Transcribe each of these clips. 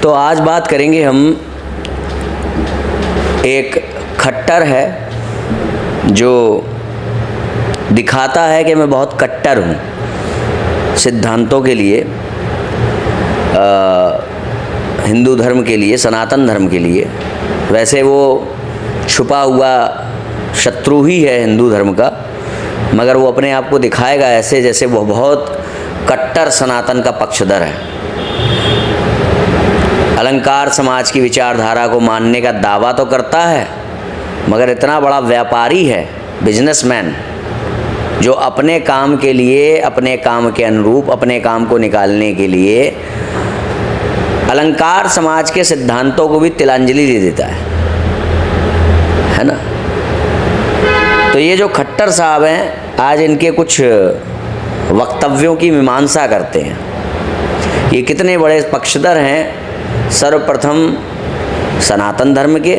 तो आज बात करेंगे हम, एक खट्टर है जो दिखाता है कि मैं बहुत कट्टर हूँ सिद्धांतों के लिए, हिंदू धर्म के लिए, सनातन धर्म के लिए। वैसे वो छुपा हुआ शत्रु ही है हिंदू धर्म का, मगर वो अपने आप को दिखाएगा ऐसे जैसे वो बहुत कट्टर सनातन का पक्षधर है। अलंकार समाज की विचारधारा को मानने का दावा तो करता है, मगर इतना बड़ा व्यापारी है, बिजनेसमैन, जो अपने काम के लिए, अपने काम के अनुरूप, अपने काम को निकालने के लिए अलंकार समाज के सिद्धांतों को भी तिलांजलि दे देता है ना। तो ये जो खट्टर साहब हैं, आज इनके कुछ वक्तव्यों की मीमांसा करते हैं। ये कितने बड़े पक्षधर हैं, सर्वप्रथम सनातन धर्म के,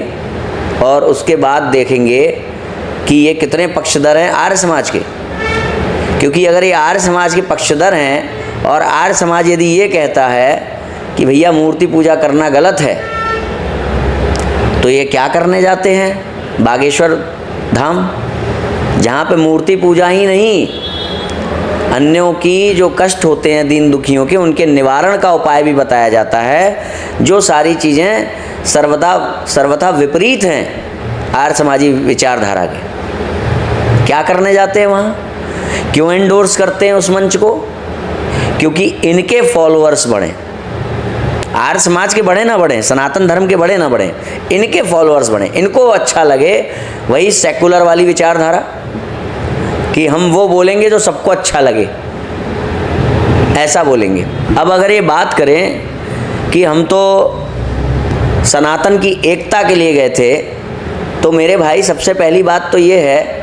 और उसके बाद देखेंगे कि ये कितने पक्षधर हैं आर्य समाज के। क्योंकि अगर ये आर्य समाज के पक्षधर हैं और आर्य समाज यदि ये कहता है कि भैया मूर्ति पूजा करना गलत है, तो ये क्या करने जाते हैं बागेश्वर धाम, जहाँ पे मूर्ति पूजा ही नहीं, अन्यों की जो कष्ट होते हैं दीन दुखियों के, उनके निवारण का उपाय भी बताया जाता है। जो सारी चीज़ें सर्वथा विपरीत हैं आर्य समाजी विचारधारा के। क्या करने जाते हैं वहाँ, क्यों एंडोर्स करते हैं उस मंच को? क्योंकि इनके फॉलोअर्स बढ़ें, आर्य समाज के बढ़े ना बढ़े, सनातन धर्म के बढ़े ना बढ़े, इनके फॉलोअर्स बढ़ें, इनको अच्छा लगे वही सेकुलर वाली विचारधारा कि हम वो बोलेंगे जो सबको अच्छा लगे, ऐसा बोलेंगे। अब अगर ये बात करें कि हम तो सनातन की एकता के लिए गए थे, तो मेरे भाई सबसे पहली बात तो ये है,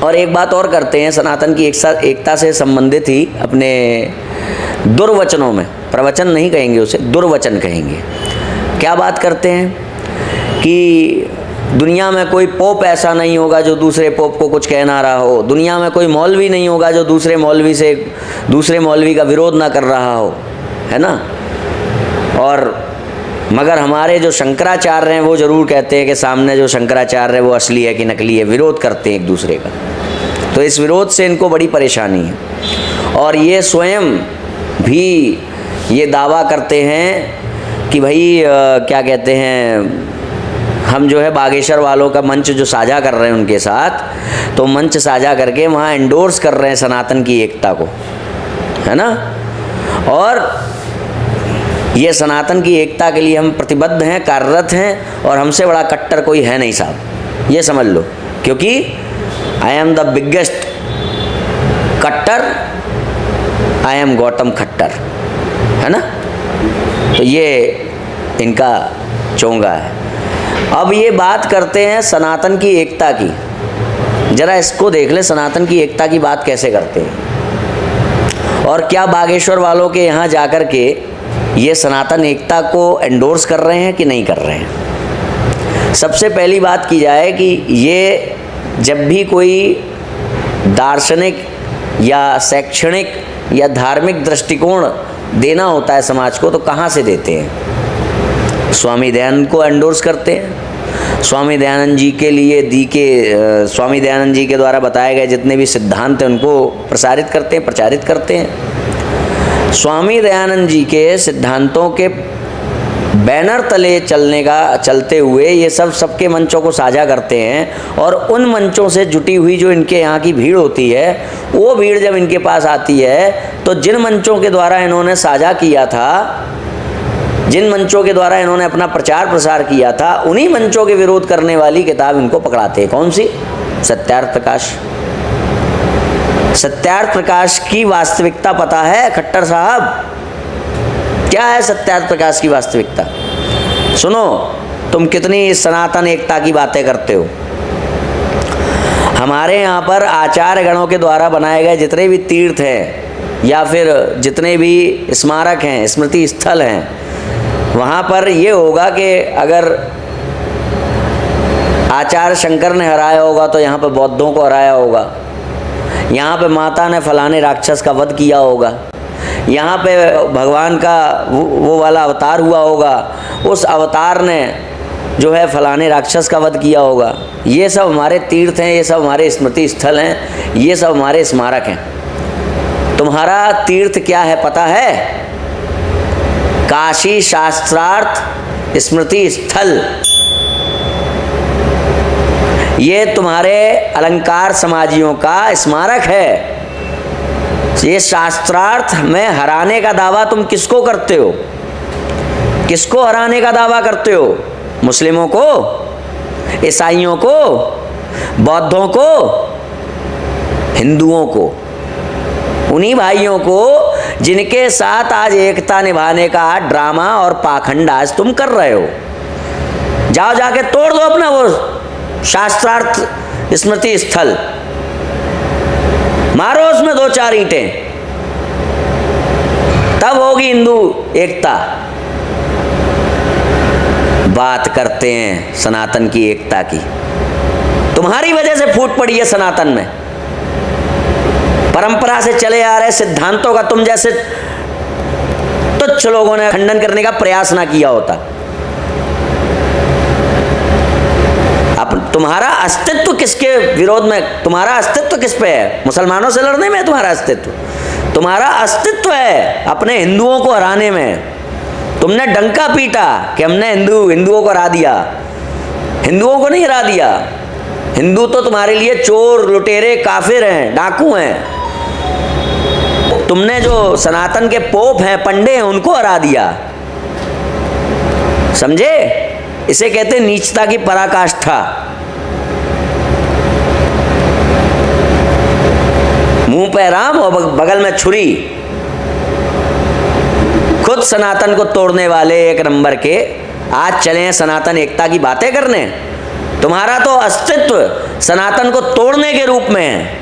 और एक बात और करते हैं सनातन की एकता से संबंधित ही अपने दुर्वचनों में, प्रवचन नहीं कहेंगे उसे, दुर्वचन कहेंगे। क्या बात करते हैं कि दुनिया में कोई पोप ऐसा नहीं होगा जो दूसरे पोप को कुछ कह ना रहा हो, दुनिया में कोई मौलवी नहीं होगा जो दूसरे मौलवी का विरोध ना कर रहा हो, है ना। और मगर हमारे जो शंकराचार्य हैं वो ज़रूर कहते हैं कि सामने जो शंकराचार्य है वो असली है कि नकली है, विरोध करते हैं एक दूसरे का। तो इस विरोध से इनको बड़ी परेशानी है, और ये स्वयं भी ये दावा करते हैं कि भाई क्या कहते हैं, हम जो है बागेश्वर वालों का मंच जो साझा कर रहे हैं उनके साथ, तो मंच साझा करके वहाँ एंडोर्स कर रहे हैं सनातन की एकता को, है ना। और ये सनातन की एकता के लिए हम प्रतिबद्ध हैं, कार्यरत हैं, और हमसे बड़ा कट्टर कोई है नहीं साहब, ये समझ लो। क्योंकि आई एम द बिगेस्ट कट्टर, आई एम गौतम खट्टर, है ना। तो ये इनका चोंगा है। अब ये बात करते हैं सनातन की एकता की, जरा इसको देख ले, सनातन की एकता की बात कैसे करते हैं, और क्या बागेश्वर वालों के यहाँ जाकर के ये सनातन एकता को एंडोर्स कर रहे हैं कि नहीं कर रहे हैं। सबसे पहली बात की जाए कि ये जब भी कोई दार्शनिक या शैक्षणिक या धार्मिक दृष्टिकोण देना होता है समाज को, तो कहाँ से देते हैं? स्वामी दयानंद को एंडोर्स करते हैं। स्वामी दयानंद जी के लिए स्वामी दयानंद जी के द्वारा बताए गए जितने भी सिद्धांत हैं उनको प्रसारित करते हैं, प्रचारित करते हैं। स्वामी दयानंद जी के सिद्धांतों के बैनर तले चलते हुए ये सबके मंचों को साझा करते हैं, और उन मंचों से जुटी हुई जो इनके यहाँ की भीड़ होती है, वो भीड़ जब इनके पास आती है, तो जिन मंचों के द्वारा इन्होंने साझा किया था, जिन मंचों के द्वारा इन्होंने अपना प्रचार प्रसार किया था, उन्हीं मंचों के विरोध करने वाली किताब इनको पकड़ाते हैं। कौन सी? सत्यार्थ प्रकाश। सत्यार्थ प्रकाश की वास्तविकता पता है खट्टर साहब? क्या है सत्यार्थ प्रकाश की वास्तविकता? सुनो, तुम कितनी सनातन एकता की बातें करते हो। हमारे यहाँ पर आचार्य गणों के द्वारा बनाए गए जितने भी तीर्थ हैं या फिर जितने भी स्मारक हैं, स्मृति स्थल हैं, वहाँ पर ये होगा कि अगर आचार्य शंकर ने हराया होगा तो यहाँ पर बौद्धों को हराया होगा, यहाँ पे माता ने फलाने राक्षस का वध किया होगा, यहाँ पे भगवान का वो वाला अवतार हुआ होगा, उस अवतार ने जो है फलाने राक्षस का वध किया होगा। ये सब हमारे तीर्थ हैं, ये सब हमारे स्मृति स्थल हैं, ये सब हमारे स्मारक हैं। तुम्हारा तीर्थ क्या है पता है? काशी शास्त्रार्थ स्मृति स्थल। ये तुम्हारे अलंकार समाजियों का स्मारक है। ये शास्त्रार्थ में हराने का दावा तुम किसको करते हो? किसको हराने का दावा करते हो? मुस्लिमों को, ईसाइयों को, बौद्धों को, हिंदुओं को, उन्हीं भाइयों को जिनके साथ आज एकता निभाने का ड्रामा और पाखंड आज तुम कर रहे हो। जाओ जाके तोड़ दो अपना वो शास्त्रार्थ स्मृति स्थल, मारो उसमें 2-4 ईंटें, तब होगी हिंदू एकता। बात करते हैं सनातन की एकता की, तुम्हारी वजह से फूट पड़ी है सनातन में। परंपरा से चले आ रहे सिद्धांतों का तुम जैसे तुच्छ लोगों ने खंडन करने का प्रयास ना किया होता। अब तुम्हारा अस्तित्व किसके विरोध में? तुम्हारा अस्तित्व किस पे है? मुसलमानों से लड़ने में तुम्हारा अस्तित्व? तुम्हारा अस्तित्व है अपने हिंदुओं को हराने में। तुमने डंका पीटा कि हमने हिंदुओं को हरा दिया। हिंदुओं को नहीं हरा दिया। हिंदू तो तुम्हारे लिए चोर, लुटेरे, काफिर हैं, डाकू हैं। तुमने जो सनातन के पोप हैं, पंडे हैं, उनको हरा दिया। समझे? इसे कहते हैं नीचता की पराकाष्ठा। मुंह पे राम और बगल में छुरी। खुद सनातन को तोड़ने वाले एक नंबर के आज चले हैं सनातन एकता की बातें करने। तुम्हारा तो अस्तित्व सनातन को तोड़ने के रूप में है।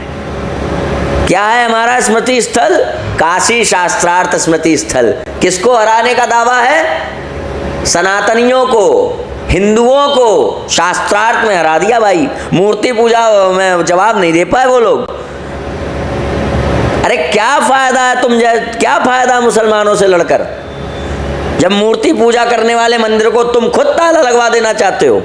क्या है हमारा स्मृति स्थल? काशी शास्त्रार्थ स्मृति स्थल। किसको हराने का दावा है? सनातनियों को, हिंदुओं को शास्त्रार्थ में हरा दिया भाई। मूर्ति पूजा में जवाब नहीं दे पाए वो लोग। अरे क्या फायदा है क्या फायदा मुसलमानों से लड़कर, जब मूर्ति पूजा करने वाले मंदिर को तुम खुद ताला लगवा देना चाहते हो।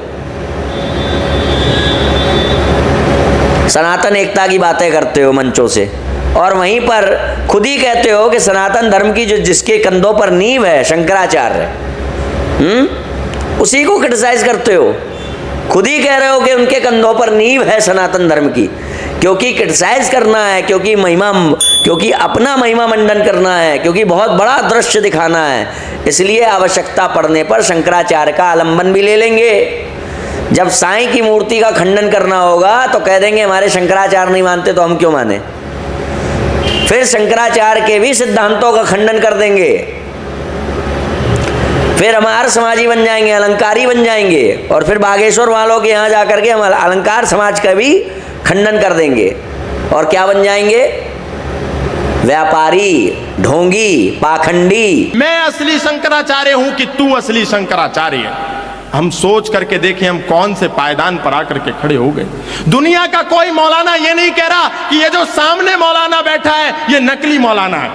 सनातन एकता की बातें करते हो मंचों से, और वहीं पर खुद ही कहते हो कि सनातन धर्म की जो जिसके कंधों पर नींव है शंकराचार्य, उसी को क्रिटिसाइज करते हो। खुद ही कह रहे हो कि उनके कंधों पर नींव है सनातन धर्म की। क्योंकि क्रिटिसाइज करना है, क्योंकि अपना महिमा मंडन करना है, क्योंकि बहुत बड़ा दृश्य दिखाना है, इसलिए आवश्यकता पड़ने पर शंकराचार्य का आलंबन भी ले लेंगे। जब साईं की मूर्ति का खंडन करना होगा तो कह देंगे हमारे शंकराचार्य नहीं मानते तो हम क्यों माने। फिर शंकराचार्य के भी सिद्धांतों का खंडन कर देंगे। फिर हम आर्य समाजी बन जाएंगे, अलंकारी बन जाएंगे, और फिर बागेश्वर वालों के यहाँ जाकर के हम अलंकार समाज का भी खंडन कर देंगे। और क्या बन जाएंगे? व्यापारी, ढोंगी, पाखंडी। मैं असली शंकराचार्य हूं कि तू असली शंकराचार्य है? हम सोच करके देखें हम कौन से पायदान पर आकर के खड़े हो गए। दुनिया का कोई मौलाना ये नहीं कह रहा कि ये जो सामने मौलाना बैठा है ये नकली मौलाना है।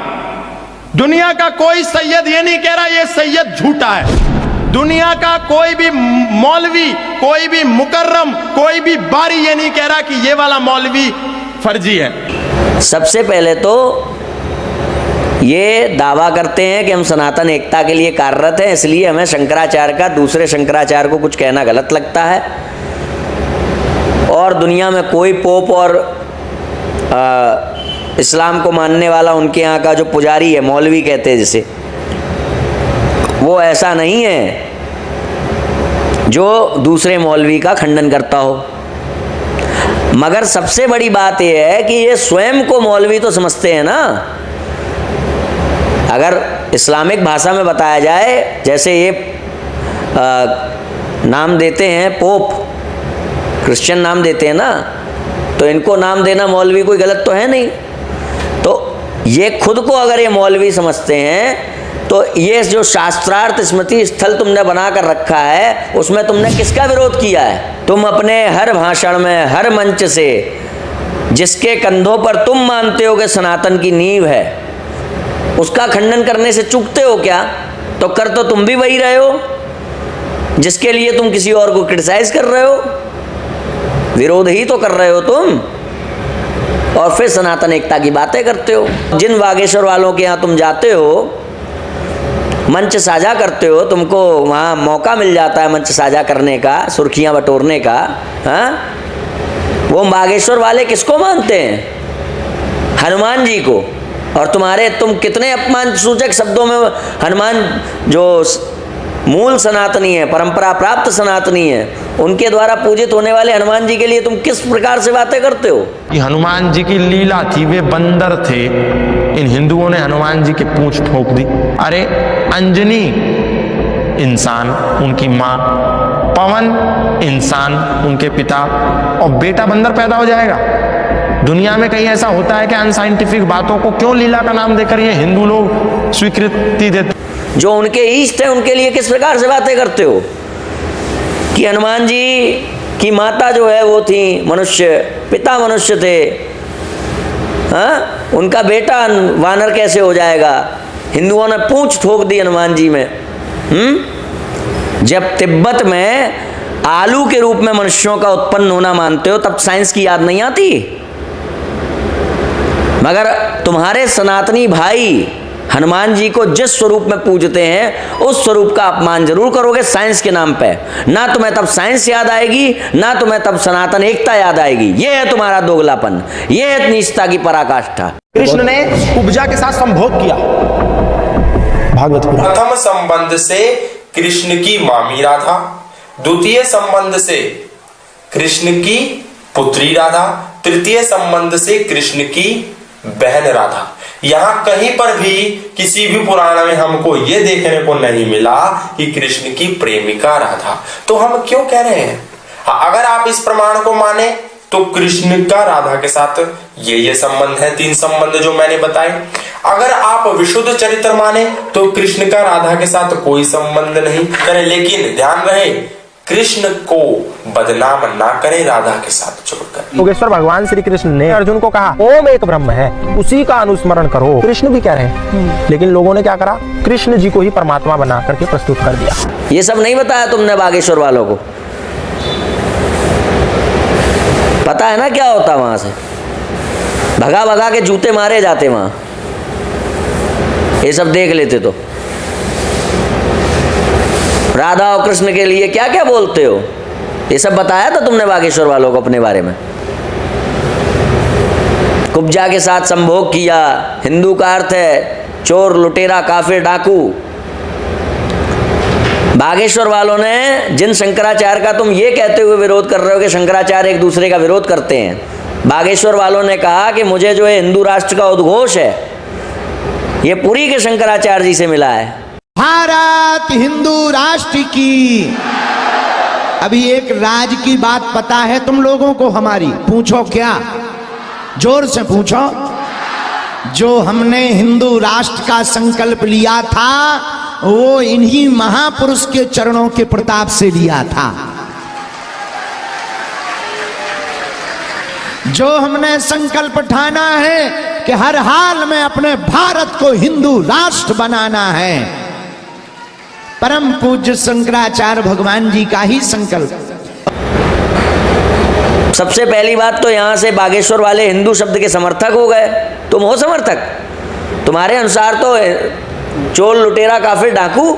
दुनिया का कोई सैयद ये नहीं कह रहा ये सैयद झूठा है। दुनिया का कोई भी मौलवी, कोई भी मुकर्रम, कोई भी बारी ये नहीं कह रहा कि ये वाला मौलवी फर्जी है। सबसे पहले तो ये दावा करते हैं कि हम सनातन एकता के लिए कार्यरत हैं, इसलिए हमें शंकराचार्य का दूसरे शंकराचार्य को कुछ कहना गलत लगता है। और दुनिया में कोई पोप और इस्लाम को मानने वाला उनके यहाँ का जो पुजारी है, मौलवी कहते हैं जिसे, वो ऐसा नहीं है जो दूसरे मौलवी का खंडन करता हो। मगर सबसे बड़ी बात यह है कि ये स्वयं को मौलवी तो समझते हैं ना। अगर इस्लामिक भाषा में बताया जाए, जैसे ये नाम देते हैं पोप, क्रिश्चियन नाम देते हैं ना, तो इनको नाम देना मौलवी कोई गलत तो है नहीं। तो ये खुद को अगर ये मौलवी समझते हैं तो ये जो शास्त्रार्थ स्मृति स्थल तुमने बना कर रखा है उसमें तुमने किसका विरोध किया है? तुम अपने हर भाषण में, हर मंच से जिसके कंधों पर तुम मानते हो कि सनातन की नींव है, उसका खंडन करने से चूकते हो क्या? तो कर तो तुम भी वही रहे हो जिसके लिए तुम किसी और को क्रिटिसाइज कर रहे हो, विरोध ही तो कर रहे हो तुम, और फिर सनातन एकता की बातें करते हो। जिन बागेश्वर वालों के यहाँ तुम जाते हो, मंच साझा करते हो, तुमको वहाँ मौका मिल जाता है मंच साझा करने का, सुर्खियाँ बटोरने का, हाँ, वो बागेश्वर वाले किसको मानते हैं? हनुमान जी को। और तुम कितने अपमान सूचक शब्दों में हनुमान, जो मूल सनातनी है, परंपरा प्राप्त सनातनी है, उनके द्वारा पूजित होने वाले हनुमान जी के लिए तुम किस प्रकार से बातें करते हो? कि हनुमान जी की लीला थी, वे बंदर थे, इन हिंदुओं ने हनुमान जी की पूंछ ठोक दी। अरे अंजनी इंसान उनकी माँ, पवन इंसान उनके पिता, और बेटा बंदर पैदा हो जाएगा। दुनिया में कहीं ऐसा होता है कि अनसाइंटिफिक बातों को क्यों लीला का नाम देकर ये हिंदू लोग स्वीकृति देते? जो उनके इष्ट है उनके लिए किस प्रकार से बातें करते हो कि हनुमान जी की माता जो है वो थी मनुष्य, पिता मनुष्य थे, हाँ, उनका बेटा वानर कैसे हो जाएगा? हिंदुओं ने पूंछ ठोक दी हनुमान जी में। जब तिब्बत में आलू के रूप में मनुष्यों का उत्पन्न होना मानते हो, तब साइंस की याद नहीं आती? मगर तुम्हारे सनातनी भाई हनुमान जी को जिस स्वरूप में पूजते हैं, उस स्वरूप का अपमान जरूर करोगे साइंस के नाम पे। ना तुम्हें तब साइंस याद आएगी, ना तुम्हें तब सनातन एकता याद आएगी। ये है तुम्हारा दोगलापन, ये है नीचता की पराकाष्ठा। कृष्ण ने उपजा के साथ संभोग किया। भागवत प्रथम संबंध से कृष्ण की मामी राधा, द्वितीय संबंध से कृष्ण की पुत्री राधा, तृतीय संबंध से कृष्ण की बहन राधा। यहां कहीं पर भी किसी भी पुराण में हमको यह देखने को नहीं मिला कि कृष्ण की प्रेमिका राधा। तो हम क्यों कह रहे हैं? अगर आप इस प्रमाण को माने तो कृष्ण का राधा के साथ ये संबंध है, 3 संबंध जो मैंने बताए। अगर आप विशुद्ध चरित्र माने तो कृष्ण का राधा के साथ कोई संबंध नहीं करें, लेकिन ध्यान रहे कृष्ण को बदनाम ना करें राधा के साथ जोड़कर। योगेश्वर भगवान श्री कृष्ण ने अर्जुन को कहा ओम एक ब्रह्म है, उसी का अनुस्मरण करो। कृष्ण भी कह रहे हैं, लेकिन लोगों ने क्या करा? कृष्ण जी को ही परमात्मा बना करके प्रस्तुत कर दिया। ये सब नहीं बताया तुमने बागेश्वर वालों को? पता है ना क्या होता वहां से? भगा भगा के जूते मारे जाते वहां, ये सब देख लेते तो। राधा और कृष्ण के लिए क्या क्या बोलते हो, ये सब बताया था तुमने बागेश्वर वालों को अपने बारे में? कुब्जा के साथ संभोग किया, हिंदू का अर्थ है चोर, लुटेरा, काफिर, डाकू। बागेश्वर वालों ने जिन शंकराचार्य का तुम ये कहते हुए विरोध कर रहे हो कि शंकराचार्य एक दूसरे का विरोध करते हैं, बागेश्वर वालों ने कहा कि मुझे जो है हिंदू राष्ट्र का उद्घोष है, ये पुरी के शंकराचार्य जी से मिला है। भारत हिंदू राष्ट्र की। अभी एक राज की बात पता है तुम लोगों को हमारी? पूछो क्या? जोर से पूछो। जो हमने हिंदू राष्ट्र का संकल्प लिया था वो इन्हीं महापुरुष के चरणों के प्रताप से लिया था। जो हमने संकल्प ठाना है कि हर हाल में अपने भारत को हिंदू राष्ट्र बनाना है, परम पूज्य शंकराचार्य भगवान जी का ही संकल्प। सबसे पहली बात तो यहां से बागेश्वर वाले हिंदू शब्द के समर्थक हो गए। तुम हो समर्थक? तुम्हारे अनुसार तो चोर, लुटेरा, काफिर, डाकू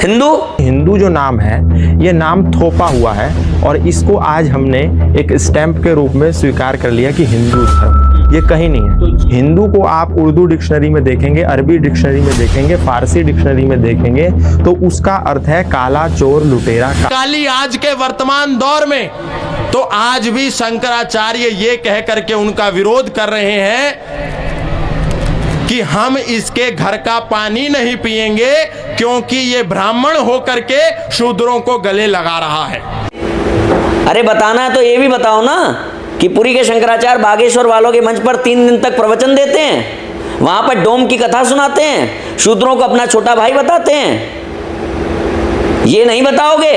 हिंदू जो नाम है ये नाम थोपा हुआ है, और इसको आज हमने एक स्टैंप के रूप में स्वीकार कर लिया कि हिंदू धर्म। ये कहीं नहीं है। हिंदू को आप उर्दू डिक्शनरी में देखेंगे, अरबी डिक्शनरी में देखेंगे, फारसी डिक्शनरी में देखेंगे तो उसका अर्थ है काला, चोर, लुटेरा। काली आज के वर्तमान दौर में तो आज भी शंकराचार्य ये कह करके उनका विरोध कर रहे हैं कि हम इसके घर का पानी नहीं पिएंगे क्योंकि ये ब्राह्मण होकर के शूद्रों को गले लगा रहा है। अरे बताना है तो ये भी बताओ ना कि पुरी के शंकराचार्य बागेश्वर वालों के मंच पर 3 दिन तक प्रवचन देते हैं, वहां पर डोम की कथा सुनाते हैं, शूद्रों को अपना छोटा भाई बताते हैं। ये नहीं बताओगे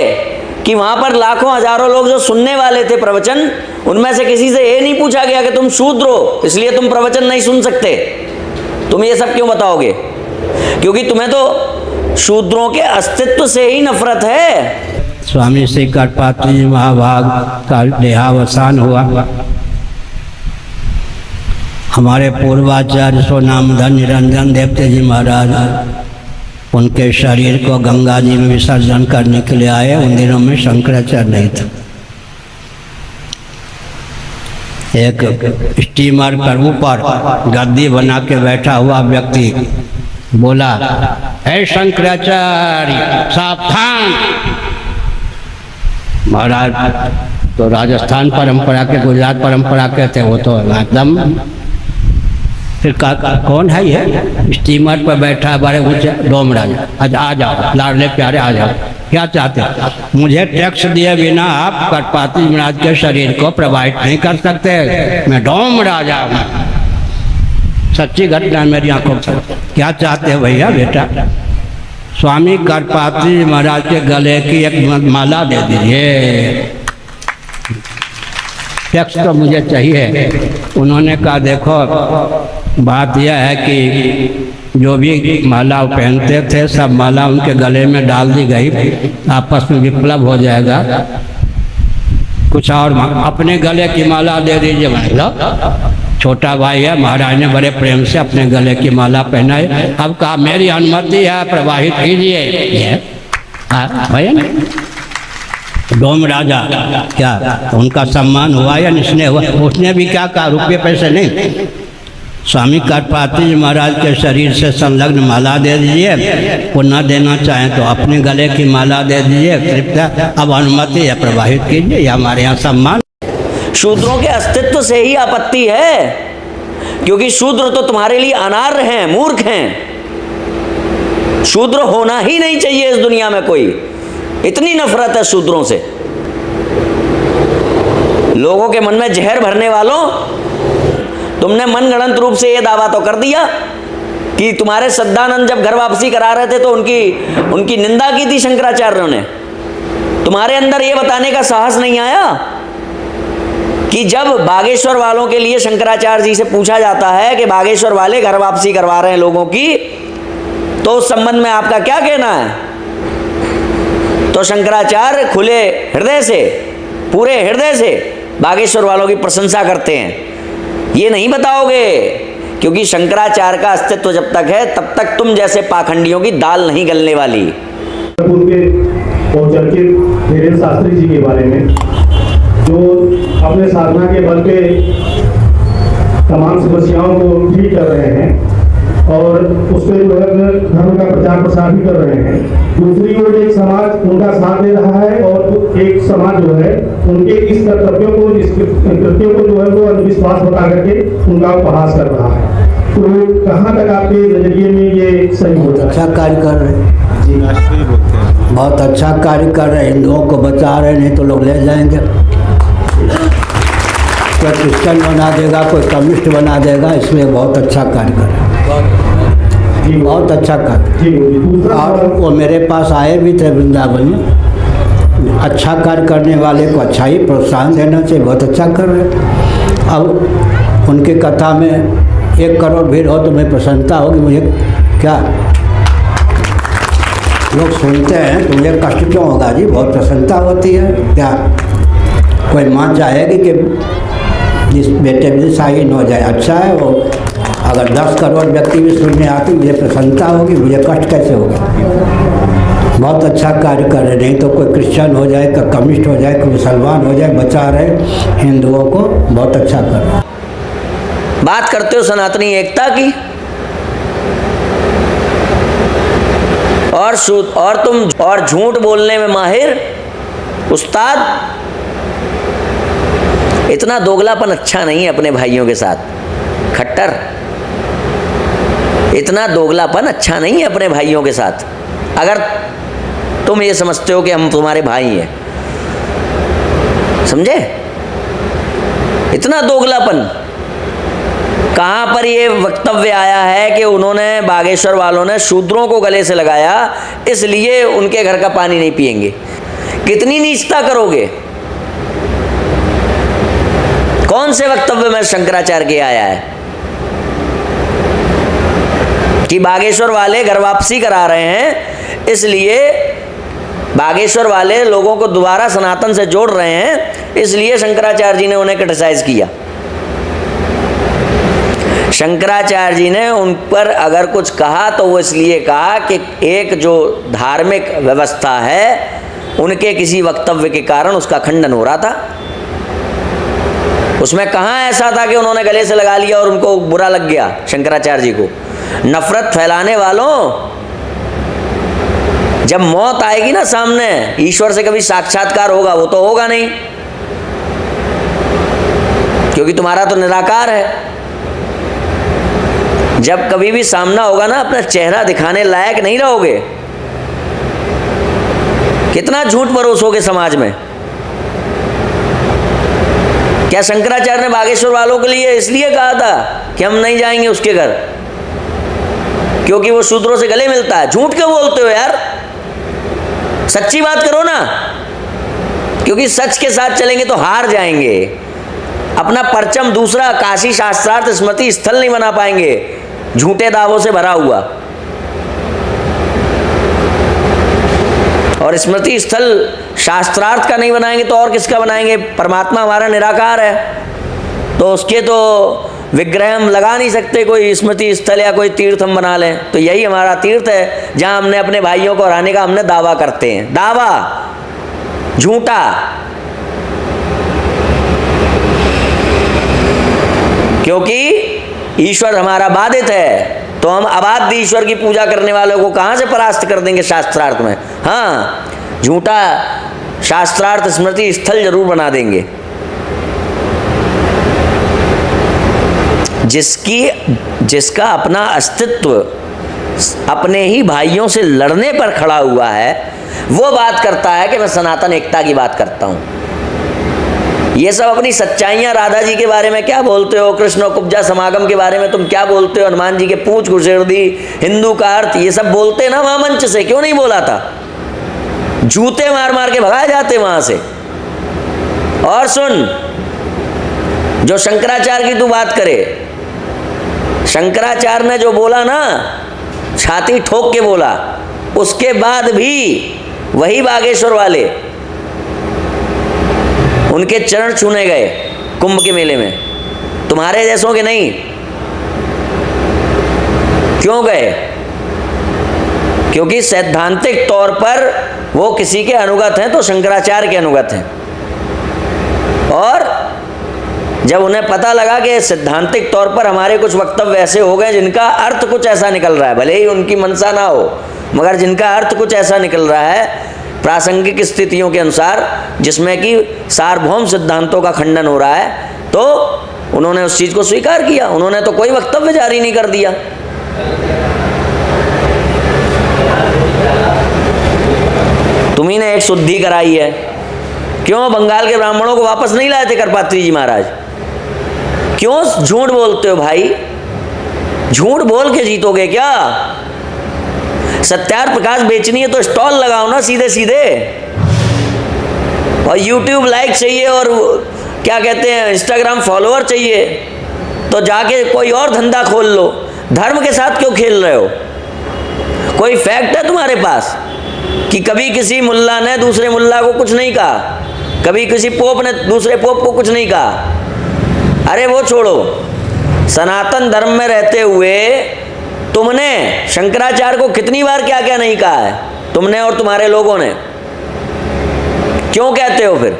कि वहां पर लाखों हजारों लोग जो सुनने वाले थे प्रवचन, उनमें से किसी से ये नहीं पूछा गया कि तुम शूद्र हो इसलिए तुम प्रवचन नहीं सुन सकते? तुम ये सब क्यों बताओगे? क्योंकि तुम्हें तो शूद्रों के अस्तित्व से ही नफरत है। स्वामी श्री करपात्री जी महाभाग का देहावसान हुआ। हमारे पूर्वाचार्य सोनामधन निरंजन देवते जी महाराज उनके शरीर को गंगा जी में विसर्जन करने के लिए आए। उन दिनों में शंकराचार्य नहीं था। एक स्टीमर पर ऊपर गद्दी बना के बैठा हुआ व्यक्ति बोला, हे शंकराचार्य सावधान। महाराज तो राजस्थान परंपरा के, गुजरात परंपरा के थे, वो तो एकदम। फिर कौन है ये स्टीमर पर बैठा बड़े ऊंचे डोम राजा, आज आ जाओ लाडले प्यारे आ जाओ, क्या चाहते हो? मुझे टैक्स दिए बिना आप करपात्री महाराज के शरीर को प्रभावित नहीं कर सकते। मैं डोम राजा हूँ, सच्ची घटना मेरी आंखों से। क्या चाहते हो भैया? बेटा स्वामी करपात्री महाराज के गले की एक माला दे दीजिए, टैक्स तो मुझे चाहिए। उन्होंने कहा देखो बात यह है कि जो भी माला पहनते थे सब माला उनके गले में डाल दी गई, आपस में विप्लव हो जाएगा। कुछ और अपने गले की माला दे दीजिए। मतलब छोटा भाई है, महाराज ने बड़े प्रेम से अपने गले की माला पहनाई। अब कहा मेरी अनुमति है, प्रवाहित कीजिए। भैया डोम राजा क्या उनका सम्मान हुआ या निस्ने हुआ? उसने भी क्या कहा, रुपये पैसे नहीं, स्वामी करपात्री महाराज के शरीर से संलग्न माला दे दीजिए। वो न देना चाहें तो अपने गले की माला दे दीजिए। कृपया अब अनुमति है, प्रवाहित कीजिए, यह हमारे यहाँ सम्मान। शूद्रों के अस्तित्व से ही आपत्ति है, क्योंकि शूद्र तो तुम्हारे लिए अनार्य हैं, मूर्ख हैं। शूद्र होना ही नहीं चाहिए इस दुनिया में कोई। इतनी नफरत है शूद्रों से। लोगों के मन में जहर भरने वालों, तुमने मनगढ़ंत रूप से यह दावा तो कर दिया कि तुम्हारे सद्दानंद जब घर वापसी करा रहे थे तो उनकी निंदा की थी शंकराचार्यों ने। तुम्हारे अंदर यह बताने का साहस नहीं आया कि जब बागेश्वर वालों के लिए शंकराचार्य जी से पूछा जाता है कि बागेश्वर वाले घर वापसी करवा रहे हैं लोगों की, तो उस संबंध में आपका क्या कहना है? तो शंकराचार्य खुले हृदय से, पूरे हृदय से बागेश्वर वालों की प्रशंसा करते हैं। ये नहीं बताओगे, क्योंकि शंकराचार्य का अस्तित्व जब तक है तब तक तुम जैसे पाखंडियों की दाल नहीं गलने वाली। उनके और चर्चित धीरेन्द्र शास्त्री जी के बारे में, जो अपने साधना के बल पे तमाम समस्याओं को ठीक कर रहे हैं और उसमें जो है धर्म का प्रचार प्रसार भी कर रहे हैं। दूसरी ओर एक समाज उनका साथ दे रहा है और एक समाज जो है उनके इस कर्तव्यों को, इस कृत्यों को जो है वो अंधविश्वास बता करके उनका उपहास कर रहा है। तो कहाँ तक आपके नजरिए में ये सही होता है? अच्छा कार्य कर रहे हैं जी, बहुत अच्छा कार्य कर रहे हैं। हिंदुओं को बचा रहे, नहीं तो लोग ले जाएंगे। कोई क्रिश्चियन बना देगा, कोई कम्युनिस्ट बना देगा, इसलिए बहुत अच्छा कार्य कर रहे हैं, बहुत अच्छा कार्य। और वो मेरे पास आए भी थे वृंदावन में। अच्छा कार्य करने वाले को अच्छा ही प्रोत्साहन देना चाहिए, बहुत अच्छा कर रहे हैं। अब उनकी कथा में 1 करोड़ भीड़ हो तो मैं प्रसन्नता होगी मुझे, क्या लोग सुनते हैं तो मुझे कष्ट क्यों होगा जी? बहुत प्रसन्नता होती है। क्या कोई माँ चाहेगी कि जिस बेटे में शाहीन हो जाए? अच्छा है वो। अगर 10 करोड़ व्यक्ति भी सुनने आते मुझे प्रसन्नता होगी, मुझे कष्ट कैसे होगा? बहुत अच्छा कार्य कर रहे। नहीं तो कोई क्रिश्चियन हो जाए, कोई कम्युनिस्ट हो जाए, कोई मुसलमान हो जाए, बचा रहे हिंदुओं को, बहुत अच्छा कर रहे। बात करते हो सनातनी एकता की, और तुम और झूठ बोलने में माहिर उस्ताद। इतना दोगलापन अच्छा नहीं है अपने भाइयों के साथ। खट्टर, इतना दोगलापन अच्छा नहीं है अपने भाइयों के साथ। अगर तुम ये समझते हो कि हम तुम्हारे भाई हैं, समझे? इतना दोगलापन। कहाँ पर ये वक्तव्य आया है कि उन्होंने, बागेश्वर वालों ने शूद्रों को गले से लगाया इसलिए उनके घर का पानी नहीं पिएंगे? कितनी नीचता करोगे? कौन से वक्तव्य में शंकराचार्य के आया है? कि बागेश्वर वाले घर वापसी करा रहे हैं, इसलिए बागेश्वर वाले लोगों को दोबारा सनातन से जोड़ रहे हैं, इसलिए शंकराचार्य जी ने उन्हें क्रिटिसाइज किया। शंकराचार्य जी ने उन पर अगर कुछ कहा तो वो इसलिए कहा कि एक जो धार्मिक व्यवस्था है उनके किसी वक्तव्य के कारण उसका खंडन हो रहा था। उसमें कहाँ ऐसा था कि उन्होंने गले से लगा लिया और उनको बुरा लग गया शंकराचार्य जी को। नफरत फैलाने वालों, जब मौत आएगी ना सामने, ईश्वर से कभी साक्षात्कार होगा? वो तो होगा नहीं, क्योंकि तुम्हारा तो निराकार है। जब कभी भी सामना होगा ना, अपना चेहरा दिखाने लायक नहीं रहोगे। कितना झूठ परोसोगे समाज में। क्या शंकराचार्य ने बागेश्वर वालों के लिए इसलिए कहा था कि हम नहीं जाएंगे उसके घर क्योंकि वो शूद्रों से गले मिलता है? झूठ क्यों बोलते हो यार, सच्ची बात करो ना, क्योंकि सच के साथ चलेंगे तो हार जाएंगे। अपना परचम दूसरा काशी शास्त्रार्थ स्मृति स्थल नहीं बना पाएंगे, झूठे दावों से भरा हुआ। और स्मृति स्थल शास्त्रार्थ का नहीं बनाएंगे तो और किसका बनाएंगे? परमात्मा हमारा निराकार है, तो उसके तो विग्रह हम लगा नहीं सकते। कोई स्मृति स्थल या कोई तीर्थ हम बना लें, तो यही हमारा तीर्थ है जहां हमने अपने भाइयों को हराने का हमने दावा करते हैं। दावा झूठा, क्योंकि ईश्वर हमारा बाधित है, तो हम अबाध्य ईश्वर की पूजा करने वालों को कहां से परास्त कर देंगे शास्त्रार्थ में? हाँ, झूठा शास्त्रार्थ स्मृति स्थल जरूर बना देंगे। जिसका अपना अस्तित्व अपने ही भाइयों से लड़ने पर खड़ा हुआ है, वो बात करता है कि मैं सनातन एकता की बात करता हूं। ये सब अपनी सच्चाइयां, राधा जी के बारे में क्या बोलते हो, कृष्ण कुब्जा समागम के बारे में तुम क्या बोलते हो, हनुमान जी के पूंछ घुसेड़ दी, हिंदू का अर्थ, ये सब बोलते ना वहां मंच से, क्यों नहीं बोला था? जूते मार मार के भगाए जाते वहां से। और सुन, जो शंकराचार्य की तू बात करे, शंकराचार्य ने जो बोला ना, छाती ठोक के बोला, उसके बाद भी वही बागेश्वर वाले उनके चरण छूने गए कुंभ के मेले में, तुम्हारे जैसों के नहीं। क्यों गए? क्योंकि सैद्धांतिक तौर पर वो किसी के अनुगत हैं, तो शंकराचार्य के अनुगत हैं। और जब उन्हें पता लगा कि सैद्धांतिक तौर पर हमारे कुछ वक्तव्य ऐसे हो गए जिनका अर्थ कुछ ऐसा निकल रहा है, भले ही उनकी मनसा ना हो, मगर जिनका अर्थ कुछ ऐसा निकल रहा है प्रासंगिक स्थितियों के अनुसार, जिसमें कि सार्वभौम सिद्धांतों का खंडन हो रहा है, तो उन्होंने उस चीज को स्वीकार किया। उन्होंने तो कोई वक्तव्य जारी नहीं कर दिया। तुम्ही ने एक शुद्धि कराई है। क्यों बंगाल के ब्राह्मणों को वापस नहीं लाए थे करपात्री जी महाराज? क्यों झूठ बोलते हो भाई? झूठ बोल के जीतोगे क्या? सत्यार्थ प्रकाश बेचनी है तो स्टॉल लगाओ ना सीधे सीधे, और YouTube लाइक चाहिए और क्या कहते हैं इंस्टाग्राम फॉलोअर चाहिए, तो जाके कोई और धंधा खोल लो। धर्म के साथ क्यों खेल रहे हो? कोई फैक्ट है तुम्हारे पास कि कभी किसी मुल्ला ने दूसरे मुल्ला को कुछ नहीं कहा, कभी किसी पोप ने दूसरे पोप को कुछ नहीं कहा? अरे वो छोड़ो, सनातन धर्म में रहते हुए तुमने शंकराचार्य को कितनी बार क्या क्या नहीं कहा है, तुमने और तुम्हारे लोगों ने? क्यों कहते हो फिर?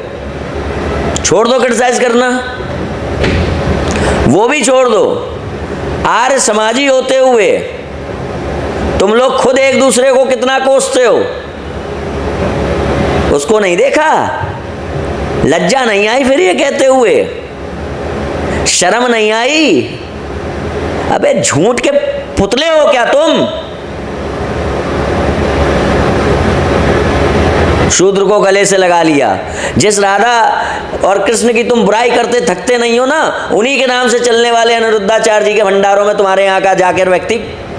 छोड़ दो क्रिटिसाइज करना, वो भी छोड़ दो। आर्य समाजी होते हुए तुम लोग खुद एक दूसरे को कितना कोसते हो, उसको नहीं देखा? लज्जा नहीं आई फिर ये कहते हुए? शर्म नहीं आई? अबे झूठ के पुतले हो क्या तुम? शूद्र को गले से लगा लिया। जिस राधा और कृष्ण की तुम बुराई करते थकते नहीं हो ना, उन्हीं के नाम से चलने वाले अनिरुद्धाचार्य जी के भंडारों में तुम्हारे यहाँ का जाकर व्यक्ति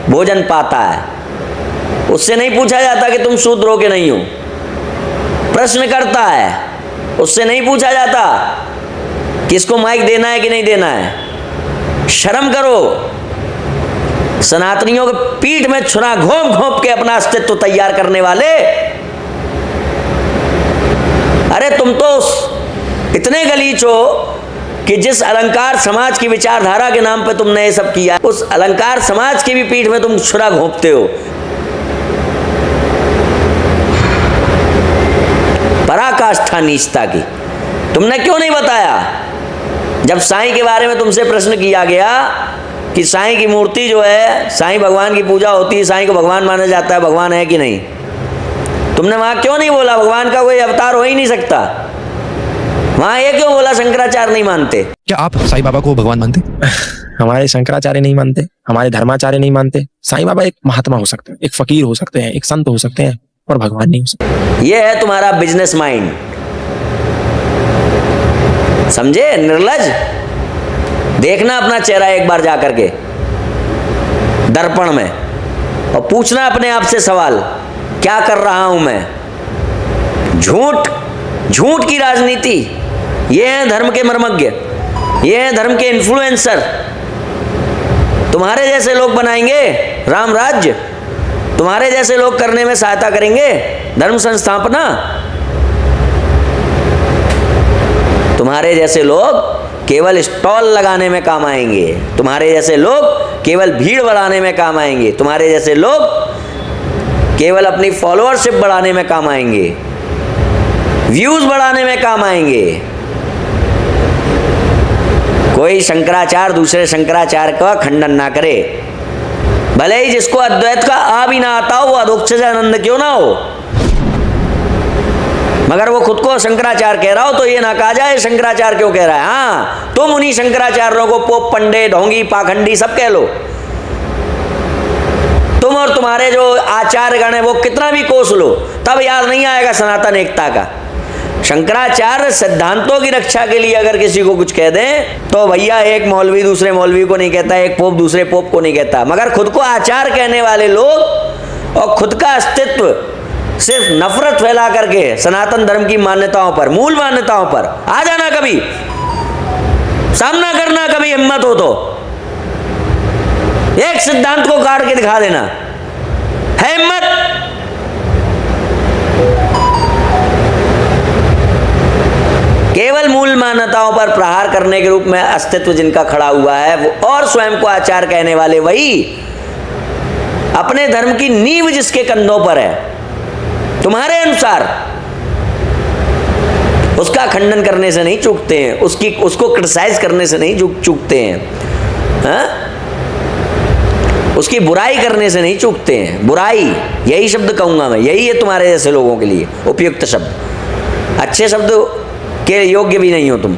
भोजन पाता है। उससे नहीं पूछा जाता कि तुम शूद्र हो कि नहीं हो, प्रश्न करता है। उससे नहीं पूछा जाता कि इसको माइक देना है कि नहीं देना है। शर्म करो। सनातनियों के पीठ में छुरा घोंप घोंप के अपना अस्तित्व तैयार करने वाले, अरे तुम तो इतने गलीच हो कि जिस अलंकार समाज की विचारधारा के नाम पे तुमने ये सब किया, उस अलंकार समाज की भी पीठ में तुम छुरा घोंपते हो। पराकाष्ठा नीचता की तुमने क्यों नहीं बताया? जब साईं के बारे में तुमसे प्रश्न किया गया कि साईं की मूर्ति जो है, साईं भगवान की पूजा होती है, साईं को भगवान माना जाता है, भगवान है कि नहीं, तुमने वहां क्यों नहीं बोला भगवान का कोई अवतार हो ही नहीं सकता? वहां ये क्यों बोला शंकराचार्य नहीं मानते? क्या आप साईं बाबा को भगवान मानते? हमारे शंकराचार्य नहीं मानते, हमारे धर्माचार्य नहीं मानते। साईं बाबा एक महात्मा हो सकते हैं, एक फकीर हो सकते हैं, एक संत हो सकते हैं, और भगवान नहीं हो सकते। ये है तुम्हारा बिजनेस माइंड, समझे? निर्लज। देखना अपना चेहरा एक बार जा करके दर्पण में और पूछना अपने आप से सवाल, क्या कर रहा हूं मैं? झूठ की राजनीति, ये हैं धर्म के मर्मज्ञ, ये हैं धर्म के इन्फ्लुएंसर। तुम्हारे जैसे लोग बनाएंगे राम राज्य, तुम्हारे जैसे लोग करने में सहायता करेंगे धर्म संस्थापना। तुम्हारे जैसे लोग केवल स्टॉल लगाने में काम आएंगे, तुम्हारे जैसे लोग केवल भीड़ बढ़ाने में काम आएंगे, तुम्हारे जैसे लोग केवल अपनी फॉलोअरशिप बढ़ाने में काम आएंगे, व्यूज बढ़ाने में काम आएंगे। कोई शंकराचार्य दूसरे शंकराचार्य का खंडन ना करे, भले ही जिसको अद्वैत का आ भी ना आता हो, वो अधोक्षजानंद क्यों ना हो, मगर वो खुद को शंकराचार्य कह रहा हो तो ये ना कहा जाए शंकराचार्य क्यों कह रहा है। हाँ, तुम उन्हीं शंकराचार्यों को पोप, पंडे, ढोंगी, पाखंडी सब कह लो। तुम और तुम्हारे जो आचार्य गण है वो कितना भी कोस लो, तब याद नहीं आएगा सनातन एकता का। शंकराचार्य सिद्धांतों की रक्षा के लिए अगर किसी को कुछ कह दें तो भैया एक मौलवी दूसरे मौलवी को नहीं कहता, एक पोप दूसरे पोप को नहीं कहता, मगर खुद को आचार्य कहने वाले लोग और खुद का अस्तित्व सिर्फ नफरत फैला करके सनातन धर्म की मान्यताओं पर, मूल मान्यताओं पर आ जाना, कभी सामना करना, कभी हिम्मत हो तो एक सिद्धांत को काट के दिखा देना, है हिम्मत? केवल मूल मान्यताओं पर प्रहार करने के रूप में अस्तित्व जिनका खड़ा हुआ है वो, और स्वयं को आचार्य कहने वाले वही, अपने धर्म की नींव जिसके कंधों पर है, तुम्हारे अनुसार उसका खंडन करने से नहीं चूकते हैं, उसको क्रिटिसाइज करने से नहीं चूकते हैं, हाँ? उसकी बुराई करने से नहीं चूकते हैं। बुराई, यही शब्द कहूंगा मैं, यही है तुम्हारे जैसे लोगों के लिए उपयुक्त शब्द। अच्छे शब्द के योग्य भी नहीं हो तुम।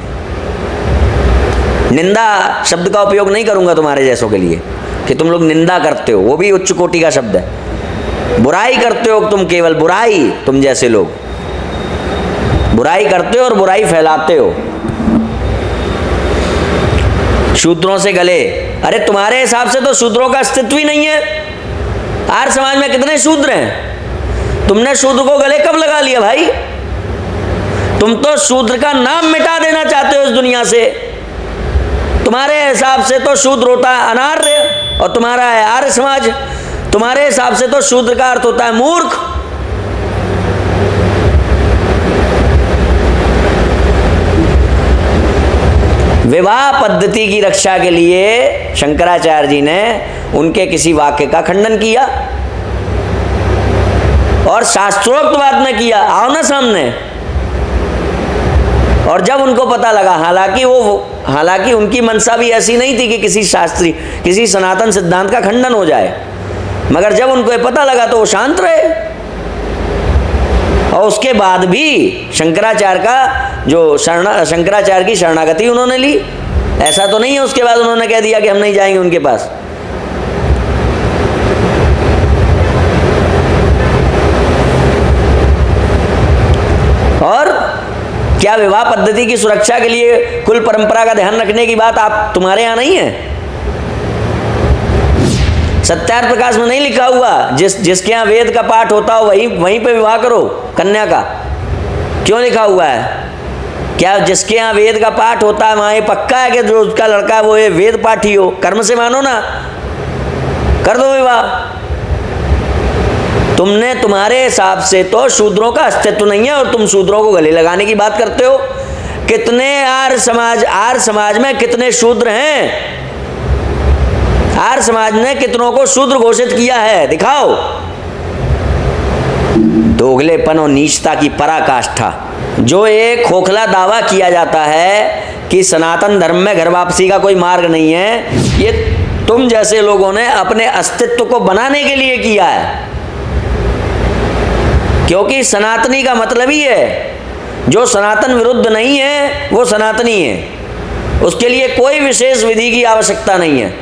निंदा शब्द का उपयोग नहीं करूंगा तुम्हारे जैसों के लिए कि तुम लोग निंदा करते हो, वो भी उच्च कोटि का शब्द है। बुराई करते हो तुम, केवल बुराई, तुम जैसे लोग बुराई करते हो और बुराई फैलाते हो। शूद्रों से गले, अरे तुम्हारे हिसाब से तो शूद्रों का अस्तित्व ही नहीं है। आर्य समाज में कितने शूद्र हैं? तुमने शूद्र को गले कब लगा लिया भाई? तुम तो शूद्र का नाम मिटा देना चाहते हो इस दुनिया से। तुम्हारे हिसाब से तो शूद्र होता है अनार्य और तुम्हारा है आर्य समाज। तुम्हारे हिसाब से तो शूद्र का अर्थ होता है मूर्ख। विवाह पद्धति की रक्षा के लिए शंकराचार्य जी ने उनके किसी वाक्य का खंडन किया और शास्त्रोक्त बात में किया। आओ ना सामने। और जब उनको पता लगा, हालांकि उनकी मंशा भी ऐसी नहीं थी कि किसी सनातन सिद्धांत का खंडन हो जाए, मगर जब उनको पता लगा तो वो शांत रहे। और उसके बाद भी शंकराचार्य की शरणागति उन्होंने ली। ऐसा तो नहीं है उसके बाद उन्होंने कह दिया कि हम नहीं जाएंगे उनके पास। और क्या विवाह पद्धति की सुरक्षा के लिए कुल परंपरा का ध्यान रखने की बात तुम्हारे यहां नहीं है? सत्यार्थ प्रकाश में नहीं लिखा हुआ जिसके यहाँ वेद का पाठ होता हो वहीं पे विवाह करो कन्या का? क्यों लिखा हुआ है? क्या जिसके यहाँ वेद का पाठ होता है वहां ये पक्का है कि जो उसका लड़का वो ये वेद पाठी हो? कर्म से मानो ना। कर दो विवाह। तुमने, तुम्हारे हिसाब से तो शूद्रों का अस्तित्व नहीं है और तुम शूद्रों को गले लगाने की बात करते हो। कितने आर्य समाज में कितने शूद्र हैं? आर्य समाज ने कितनों को शूद्र घोषित किया है? दिखाओ। दोगलेपन और नीचता की पराकाष्ठा। जो एक खोखला दावा किया जाता है कि सनातन धर्म में घर वापसी का कोई मार्ग नहीं है, ये तुम जैसे लोगों ने अपने अस्तित्व को बनाने के लिए किया है। क्योंकि सनातनी का मतलब ही है, जो सनातन विरुद्ध नहीं है वो सनातनी है। उसके लिए कोई विशेष विधि की आवश्यकता नहीं है।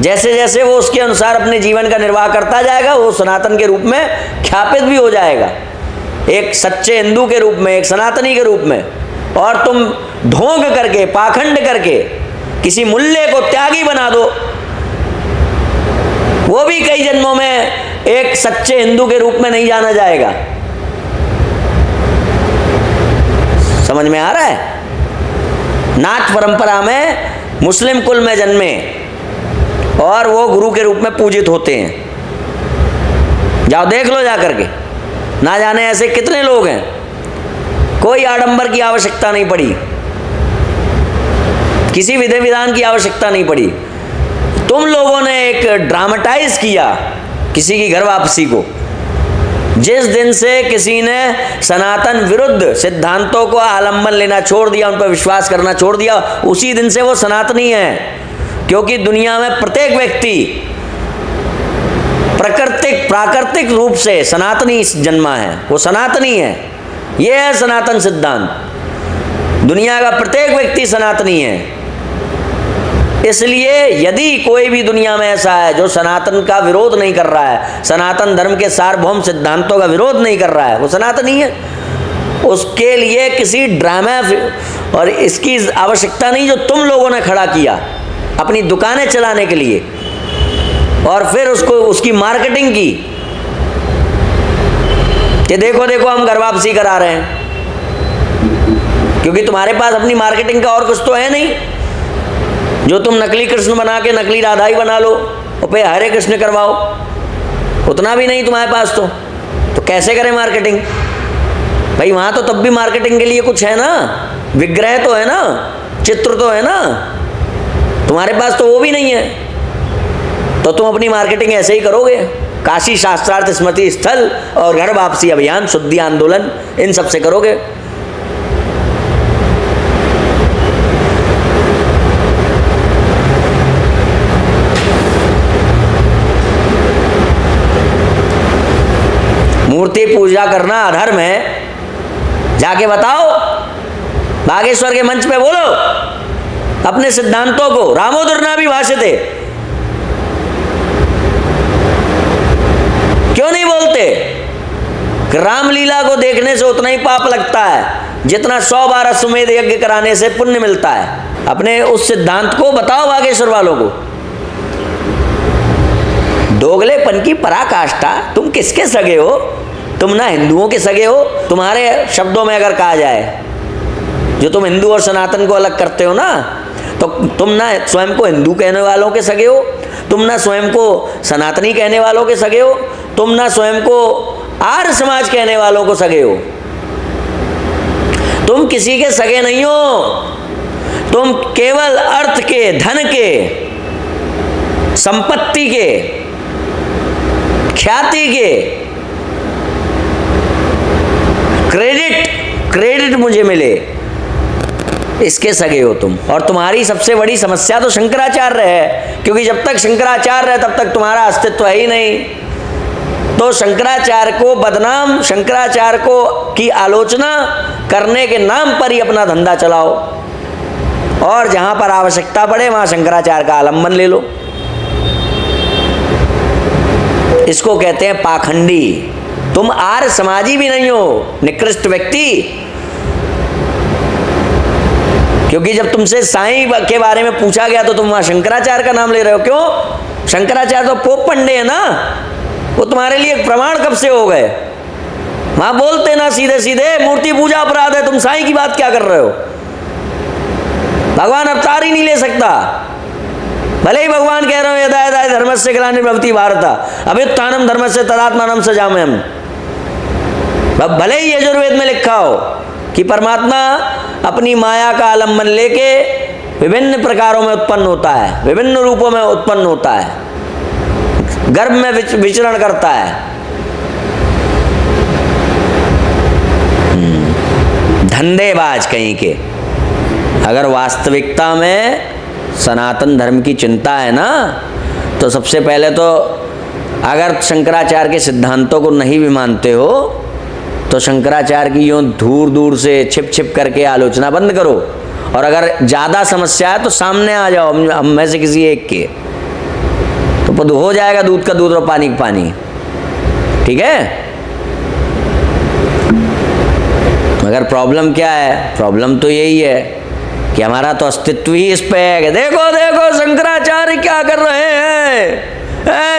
जैसे जैसे वो उसके अनुसार अपने जीवन का निर्वाह करता जाएगा, वो सनातन के रूप में ख्यापित भी हो जाएगा, एक सच्चे हिंदू के रूप में, एक सनातनी के रूप में। और तुम ढोंग करके, पाखंड करके किसी मूल्य को त्यागी बना दो, वो भी कई जन्मों में एक सच्चे हिंदू के रूप में नहीं जाना जाएगा। समझ में आ रहा है? नाथ परंपरा में मुस्लिम कुल में जन्मे और वो गुरु के रूप में पूजित होते हैं। जाओ देख लो जा करके, ना जाने ऐसे कितने लोग हैं। कोई आडंबर की आवश्यकता नहीं पड़ी, किसी विधि विधान की आवश्यकता नहीं पड़ी। तुम लोगों ने एक ड्रामेटाइज किया किसी की घर वापसी को। जिस दिन से किसी ने सनातन विरुद्ध सिद्धांतों को आलंबन लेना छोड़ दिया, उन पर विश्वास करना छोड़ दिया, उसी दिन से वो सनातनी है। क्योंकि दुनिया में प्रत्येक व्यक्ति प्राकृतिक रूप से सनातनी जन्मा है, वो सनातनी है। ये है सनातन सिद्धांत। दुनिया का प्रत्येक व्यक्ति सनातनी है। इसलिए यदि कोई भी दुनिया में ऐसा है जो सनातन का विरोध नहीं कर रहा है, सनातन धर्म के सार्वभौम सिद्धांतों का विरोध नहीं कर रहा है, वो सनातनी है। उसके लिए किसी ड्रामा और इसकी आवश्यकता नहीं जो तुम लोगों ने खड़ा किया अपनी दुकानें चलाने के लिए, और फिर उसकी मार्केटिंग की कि देखो देखो हम घर वापसी करा रहे हैं। क्योंकि तुम्हारे पास अपनी मार्केटिंग का और कुछ तो है नहीं। जो तुम नकली कृष्ण बना के नकली राधा ही बना लो और पे हरे कृष्ण करवाओ, उतना भी नहीं तुम्हारे पास। तो कैसे करें मार्केटिंग भाई? वहाँ तो तब भी मार्केटिंग के लिए कुछ है ना, विग्रह तो है ना, चित्र तो है ना। तुम्हारे पास तो वो भी नहीं है, तो तुम अपनी मार्केटिंग ऐसे ही करोगे। काशी शास्त्रार्थ स्मृति स्थल और घर वापसी अभियान, शुद्धि आंदोलन, इन सब से करोगे। मूर्ति पूजा करना अधर्म है, जाके बताओ, बागेश्वर के मंच पे बोलो अपने सिद्धांतों को। रामोदरना भी भाषते, क्यों नहीं बोलते? रामलीला को देखने से उतना ही पाप लगता है जितना 100 बार अश्वमेध यज्ञ कराने से पुण्य मिलता है। अपने उस सिद्धांत को बताओ बागेश्वर वालों को। दोगलेपन की पराकाष्ठा। तुम किसके सगे हो? तुम ना हिंदुओं के सगे हो। तुम्हारे शब्दों में अगर कहा जाए, जो तुम हिंदू और सनातन को अलग करते हो ना, तो तुम ना स्वयं को हिंदू कहने वालों के सगे हो, तुम ना स्वयं को सनातनी कहने वालों के सगे हो, तुम ना स्वयं को आर्य समाज कहने वालों को सगे हो। तुम किसी के सगे नहीं हो। तुम केवल अर्थ के, धन के, संपत्ति के, ख्याति के, क्रेडिट मुझे मिले, इसके सगे हो तुम। और तुम्हारी सबसे बड़ी समस्या तो शंकराचार्य है, क्योंकि जब तक शंकराचार्य है तब तक तुम्हारा अस्तित्व है ही नहीं। तो शंकराचार्य को बदनाम, शंकराचार्य को की आलोचना करने के नाम पर ही अपना धंधा चलाओ, और जहां पर आवश्यकता पड़े वहां शंकराचार्य का आलंबन ले लो। इसको कहते हैं पाखंडी। तुम आर्य समाजी भी नहीं हो, निकृष्ट व्यक्ति। क्योंकि जब तुमसे साईं के बारे में पूछा गया तो तुम वहां शंकराचार्य का नाम ले रहे हो। क्यों? शंकराचार्य तो पोप पंडे है ना, वो तुम्हारे लिए प्रमाण कब से हो गए? वहां बोलते ना सीधे सीधे मूर्ति पूजा अपराध है, तुम साईं की बात क्या कर रहे हो? भगवान अवतार ही नहीं ले सकता। भले ही भगवान कह रहे हो यदा यदा धर्मस्य ग्लानिर्भवति भारत अभ्युत्थानम धर्मस्य तदात्मानं सृजाम्यहम्। भले ही यजुर्वेद में लिखा हो कि परमात्मा अपनी माया का आलम्बन लेके विभिन्न प्रकारों में उत्पन्न होता है, विभिन्न रूपों में उत्पन्न होता है, गर्भ में विचरण करता है। धंधेबाज कहीं के। अगर वास्तविकता में सनातन धर्म की चिंता है ना, तो सबसे पहले तो अगर शंकराचार्य के सिद्धांतों को नहीं भी मानते हो तो शंकराचार्य की यूँ दूर दूर से छिप छिप करके आलोचना बंद करो, और अगर ज़्यादा समस्या है तो सामने आ जाओ हम में से किसी एक के, तो हो जाएगा दूध का दूध और पानी का पानी। ठीक है? मगर प्रॉब्लम क्या है? प्रॉब्लम तो यही है कि हमारा तो अस्तित्व ही इस पे है कि देखो देखो शंकराचार्य क्या कर रहे हैं।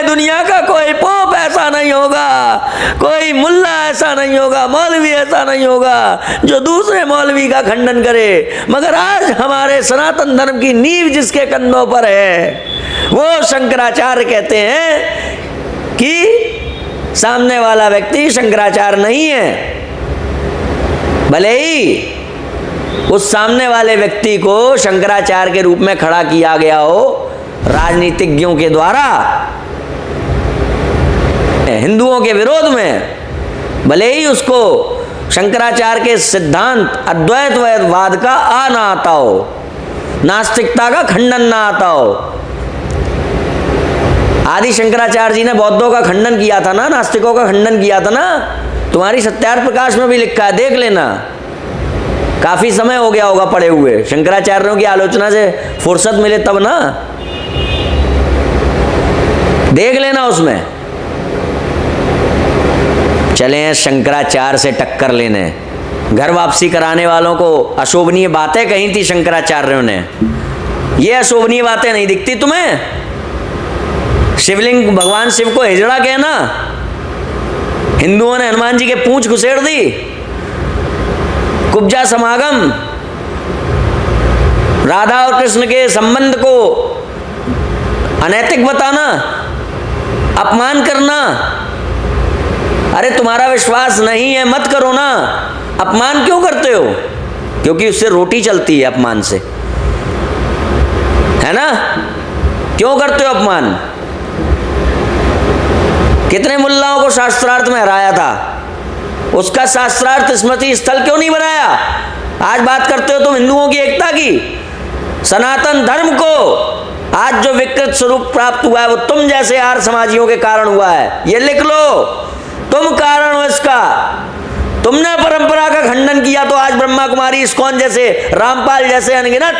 दुनिया का कोई पोप ऐसा नहीं होगा, कोई मुल्ला ऐसा नहीं होगा, मौलवी ऐसा नहीं होगा जो दूसरे मौलवी का खंडन करे। मगर आज हमारे सनातन धर्म की नींव जिसके कंधों पर है वो शंकराचार्य कहते हैं कि सामने वाला व्यक्ति शंकराचार्य नहीं है। भले ही उस सामने वाले व्यक्ति को शंकराचार्य के रूप में खड़ा किया गया हो राजनीतिज्ञों के द्वारा हिंदुओं के विरोध में, भले ही उसको शंकराचार्य के सिद्धांत अद्वैतवाद का आ ना आता हो, नास्तिकता का खंडन ना आता हो। आदि शंकराचार्य जी ने बौद्धों का खंडन किया था ना, नास्तिकों का खंडन किया था ना। तुम्हारी सत्यार्थ प्रकाश में भी लिखा है, देख लेना। काफी समय हो गया होगा पढ़े हुए, शंकराचार्यों की आलोचना से फुर्सत मिले तब ना, देख लेना उसमें। चले शंकराचार्य से टक्कर लेने। घर वापसी कराने वालों को अशोभनीय बातें कही थी शंकराचार्यों ने। ये अशोभनीय बातें नहीं दिखती तुम्हें? शिवलिंग भगवान शिव को हिजड़ा कहना, हिंदुओं ने हनुमान जी के पूंछ घुसेड़ दी, कुब्जा समागम, राधा और कृष्ण के संबंध को अनैतिक बताना, अपमान करना। अरे तुम्हारा विश्वास नहीं है मत करो ना। अपमान क्यों करते हो? क्योंकि उससे रोटी चलती है अपमान से, है ना? क्यों करते हो अपमान? कितने मुल्लाओं को शास्त्रार्थ में हराया था, उसका शास्त्रार्थ स्मृति स्थल क्यों नहीं बनाया? आज बात करते हो तुम हिंदुओं की एकता की। सनातन धर्म को आज जो विकृत स्वरूप प्राप्त हुआ है वो तुम जैसे आर्य समाजियों के कारण हुआ है। ये लिख लो, तुम कारण हो इसका। तुमने परंपरा का खंडन किया तो आज ब्रह्मा कुमारी, इस्कॉन जैसे, रामपाल जैसे अनगिनत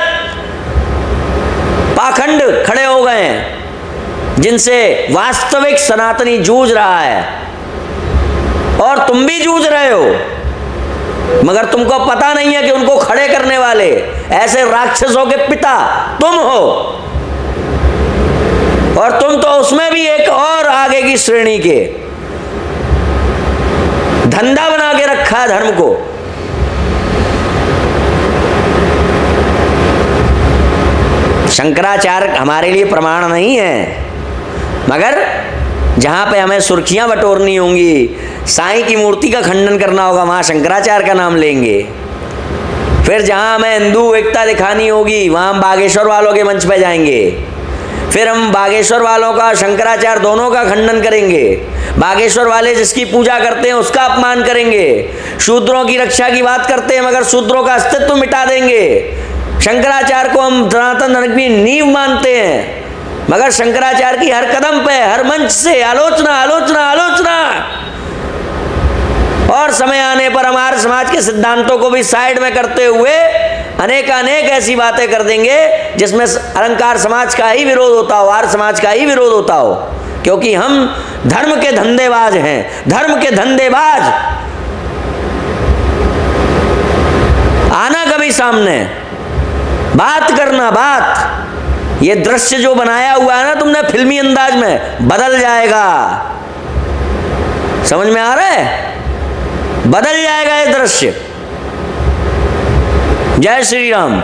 पाखंड खड़े हो गए हैं जिनसे वास्तविक सनातनी जूझ रहा है, और तुम भी जूझ रहे हो। मगर तुमको पता नहीं है कि उनको खड़े करने वाले ऐसे राक्षसों के पिता तुम हो, और तुम तो उसमें भी एक और आगे की श्रेणी के। धंधा बना के रखा है धर्म को। शंकराचार्य हमारे लिए प्रमाण नहीं है, मगर जहां पे हमें सुर्खियां बटोरनी होंगी, साईं की मूर्ति का खंडन करना होगा, वहां शंकराचार्य का नाम लेंगे। फिर जहां हमें हिंदू एकता दिखानी होगी वहां हम बागेश्वर वालों के मंच पे जाएंगे। फिर हम बागेश्वर वालों का, शंकराचार्य दोनों का खंडन करेंगे। बागेश्वर वाले जिसकी पूजा करते हैं उसका अपमान करेंगे। शूद्रों की रक्षा की बात करते हैं मगर शूद्रों का अस्तित्व मिटा देंगे। शंकराचार्य को हम सनातन धर्म की नींव मानते हैं, मगर शंकराचार्य की हर कदम पे, हर मंच से आलोचना आलोचना आलोचना। और समय आने पर हमारे समाज के सिद्धांतों को भी साइड में करते हुए अनेकानेक ऐसी बातें कर देंगे जिसमें अलंकार समाज का ही विरोध होता हो, आर्य समाज का ही विरोध होता हो। क्योंकि हम धर्म के धंधेबाज हैं, धर्म के धंधेबाज। आना कभी सामने, बात करना, बात। ये दृश्य जो बनाया हुआ है ना तुमने फिल्मी अंदाज में, बदल जाएगा। समझ में आ रहा है? बदल जाएगा ये दृश्य। जय श्री राम।